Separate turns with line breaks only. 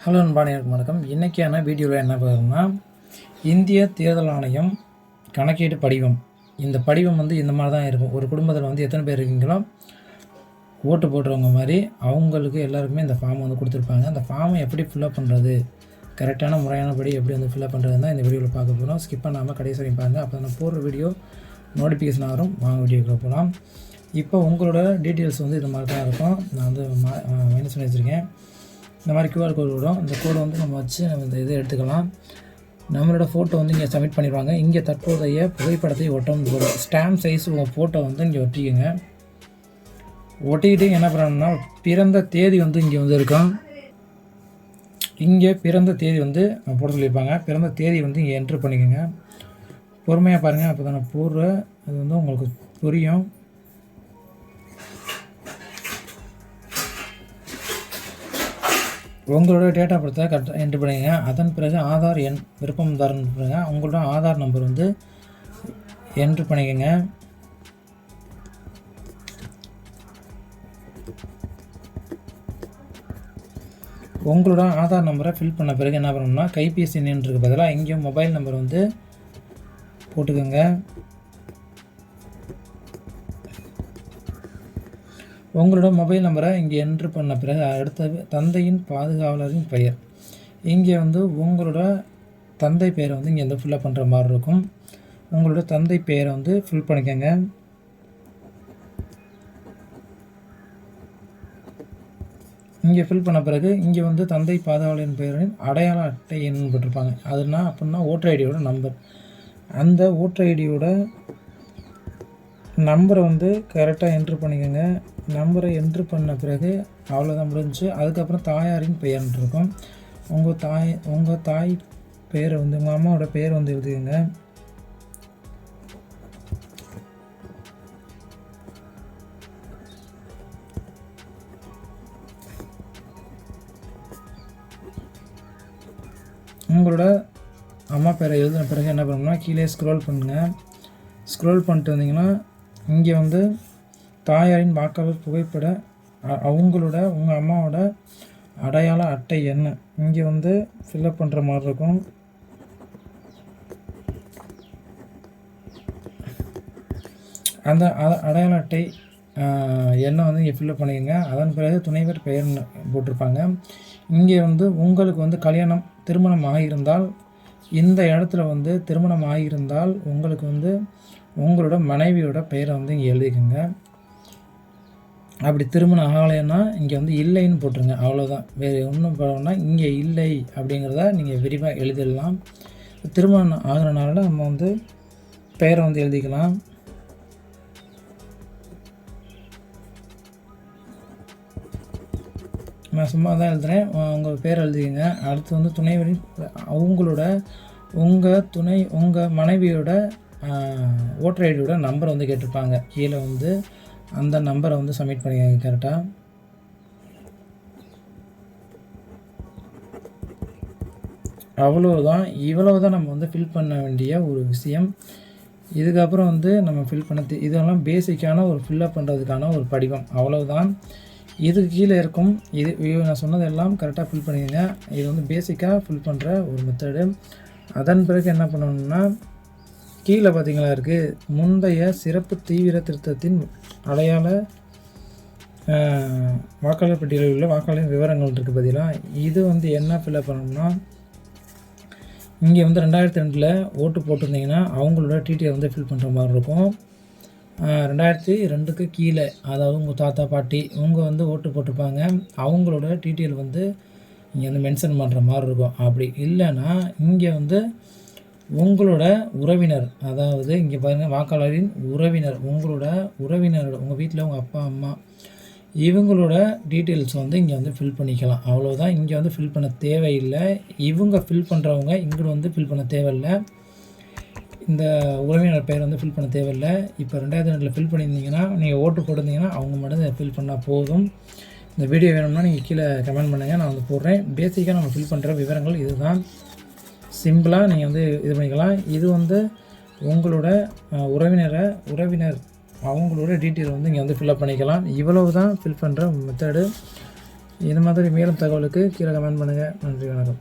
Hello நண்பர்களுக்கு வணக்கம். இன்றைக்கான வீடியோவில் என்ன பார்க்குறோம்னா, இந்திய தேர்தல் ஆணையம் கணக்கீடு படிவம். இந்த படிவம் இந்த மாதிரி தான் இருக்கும். ஒரு குடும்பத்தில் எத்தனை பேர் இருக்கீங்களோ ஓட்டு போட்டுறவங்க மாதிரி அவங்களுக்கு எல்லாருக்குமே இந்த ஃபார்ம் கொடுத்துருப்பாங்க. அந்த ஃபார்மை எப்படி ஃபில்அப் பண்ணுறது, கரெக்டான முறையானபடி எப்படி ஃபில்அப் பண்ணுறது தான் இந்த வீடியோவில் பார்க்க போகிறோம். ஸ்கிப் பண்ணாமல் கடைசி வரைக்கும் பாருங்கள். அப்போ நான் போடுற வீடியோ நோட்டிஃபிகேஷன் வரும். வாங்க வீடியோக்குள்ள போகலாம். இப்போ உங்களோட டீட்டெயில்ஸ் இது மாதிரி தான் இருக்கும். நான் மைனஸ் பண்ணி வச்சுருக்கேன். இந்த மாதிரி QR கோடு வரும். இந்த கோடை நம்ம வச்சு இந்த இதை எடுத்துக்கலாம். நம்மளோட ஃபோட்டோ இங்கே சப்மிட் பண்ணிடுவாங்க. இங்கே தற்போதைய புகைப்படத்தை ஒட்டணும் போடும். ஸ்டாம்ப் சைஸ் உங்கள் ஃபோட்டோ இங்கே ஒட்டிக்கோங்க. ஒட்டிக்கிட்டு என்ன பண்ணணும்னா, பிறந்த தேதி இங்கே இருக்கும். இங்கே பிறந்த தேதி போட சொல்லியிருப்பாங்க. பிறந்த தேதி இங்கே என்ட்ரு பண்ணிக்கோங்க. பொறுமையாக பாருங்கள். அப்போ தான் நான் போடுற அது உங்களுக்கு புரியும். உங்களோட டேட் ஆஃப் பர்த்தை கரெக்டாக என்ட்ரு பண்ணிங்க. அதன் பிறகு ஆதார் எண் விருப்பம்தாரன்னு பண்ணுங்க. உங்களோட ஆதார் நம்பர் என்ட்ரு பண்ணிக்கோங்க. உங்களோட ஆதார் நம்பரை ஃபில் பண்ண பிறகு என்ன பண்ணணும்னா, கைபேசி எண்ணுக்கு பதிலாக இங்கேயும் மொபைல் நம்பர் போட்டுக்கோங்க. உங்களோட மொபைல் நம்பரை இங்கே என்ட்ரு பண்ண பிறகு அடுத்தது தந்தையின் பாதுகாவலரின் பெயர். இங்கே உங்களோட தந்தை பெயரை இங்கே ஃபில்அப் பண்ணுற மாதிரி இருக்கும். உங்களோட தந்தை பெயரை ஃபில் பண்ணிக்கோங்க. இங்கே ஃபில் பண்ண பிறகு இங்கே தந்தை பாதுகாவலரின் பெயரின் அடையாள அட்டை எண்ணு போட்டிருப்பாங்க. அதுனா அப்படின்னா ஓட்டர் ஐடியோட நம்பர். அந்த ஓட்டர் ஐடியோட நம்பரை கரெக்டாக என்ட்ரு பண்ணிக்கோங்க. நம்பரை என்ட்ரு பண்ண பிறகு அவ்வளோதான் முடிஞ்சு. அதுக்கப்புறம் தாயாரின் பெயர்னு இருக்கும். உங்கள் தாய் பெயரை உங்கள் அம்மாவோட பெயர் எழுதிக்கோங்க. உங்களோட அம்மா பேரை எழுதின பிறகு என்ன பண்ணணும்னா, கீழே ஸ்க்ரோல் பண்ணுங்கள். ஸ்க்ரோல் பண்ணிட்டு வந்தீங்கன்னா இங்கே தாயாரின் வாக்காளர் புகைப்பட உங்கள் அம்மாவோட அடையாள அட்டை எண் இங்கே ஃபில்அப் பண்ணுற மாதிரி இருக்கும். அந்த அடையாள அட்டை எண்ணை இங்கே ஃபில்அப் பண்ணிக்கோங்க. அதன் பிறகு துணைவர் பெயர் போட்டிருப்பாங்க. இங்கே உங்களுக்கு திருமணம் ஆகியிருந்தால், இந்த இடத்துல திருமணம் ஆகியிருந்தால் உங்களுக்கு உங்களோட மனைவியோட பெயரை இங்கே எழுதிக்கோங்க. அப்படி திருமணம் ஆகலைன்னா இங்கே இல்லைன்னு போட்டுருங்க. அவ்வளோதான். வேறு ஒன்றும் போடணும்னா இங்கே இல்லை அப்படிங்கிறத நீங்கள் விரிவாக எழுதிடலாம். திருமணம் ஆகிறனால நம்ம பெயரை எழுதிக்கலாம். நான் சும்மா தான் எழுதுகிறேன். உங்கள் பேர் எழுதிக்கங்க. அடுத்து துணைவரின் உங்கள் மனைவியோட ஓட்டர் ஐடியோட நம்பரை கேட்டிருப்பாங்க. கீழே அந்த நம்பரை சப்மிட் பண்ணிக்கோங்க கரெக்டாக. அவ்வளோதான். இவ்வளவு தான் நம்ம ஃபில் பண்ண வேண்டிய ஒரு விஷயம். இதுக்கப்புறம் நம்ம ஃபில் பண்ண இதெல்லாம் பேசிக்கான ஒரு ஃபில்அப் பண்ணுறதுக்கான ஒரு படிவம். அவ்வளவுதான். இதுக்கு கீழே இருக்கும். நான் சொன்னதெல்லாம் கரெக்டாக ஃபில் பண்ணிக்கோங்க. இது பேசிக்காக ஃபில் பண்ணுற ஒரு மெத்தடு. அதன் பிறகு என்ன பண்ணணும்னா, கீழே பார்த்தீங்களா இருக்குது, முந்தைய சிறப்பு தீவிர திருத்தத்தின் அடையாள வாக்காளர் பட்டியலில் உள்ள வாக்காளரின் விவரங்கள் இருக்குது பார்த்தீங்களா. இது என்ன ஃபில்அப் பண்ணணும்னா, இங்கே 2002 ஓட்டு போட்டிருந்தீங்கன்னா அவங்களோட டீட்டெயில் ஃபில் பண்ணுற மாதிரி இருக்கும். 2002க்கு கீழே, அதாவது உங்கள் தாத்தா பாட்டி உங்கள் ஓட்டு போட்டிருப்பாங்க. அவங்களோட டீட்டெயில் இங்கே மென்ஷன் பண்ணுற மாதிரி இருக்கும். அப்படி இல்லைன்னா இங்கே உங்களோட உறவினர், அதாவது இங்கே பாருங்கள், வாக்காளரின் உறவினர், உங்களோட உறவினரோட உங்கள் வீட்டில் உங்கள் அப்பா அம்மா இவங்களோட டீட்டெயில்ஸ் இங்கே ஃபில் பண்ணிக்கலாம். அவ்வளோதான். இங்கே ஃபில் பண்ண தேவையில்லை. இவங்க ஃபில் பண்ணுறவங்க இங்கே ஃபில் பண்ண தேவையில்லை. இந்த உறவினர் பெயர் ஃபில் பண்ண தேவையில்லை. இப்போ 2002 ஃபில் பண்ணியிருந்தீங்கன்னா, நீங்கள் ஓட்டு போட்டிருந்தீங்கன்னா அவங்க மட்டும் ஃபில் பண்ணால் போதும். இந்த வீடியோ வேணும்னா நீங்கள் கீழே கமெண்ட் பண்ணுங்கள், நான் போடுறேன். பேசிக்காக நம்ம ஃபில் பண்ணுற விவரங்கள் இதுதான். சிம்பிளாக நீங்கள் இது பண்ணிக்கலாம். இது உங்களோட உறவினர் அவங்களோட டீட்டெயில் இங்கே ஃபில்அப் பண்ணிக்கலாம். இவ்வளவு தான் ஃபில் பண்ணுற மெத்தடு. இது மாதிரி மேலும் தகவலுக்கு கீழே கமெண்ட் பண்ணுங்கள். நன்றி, வணக்கம்.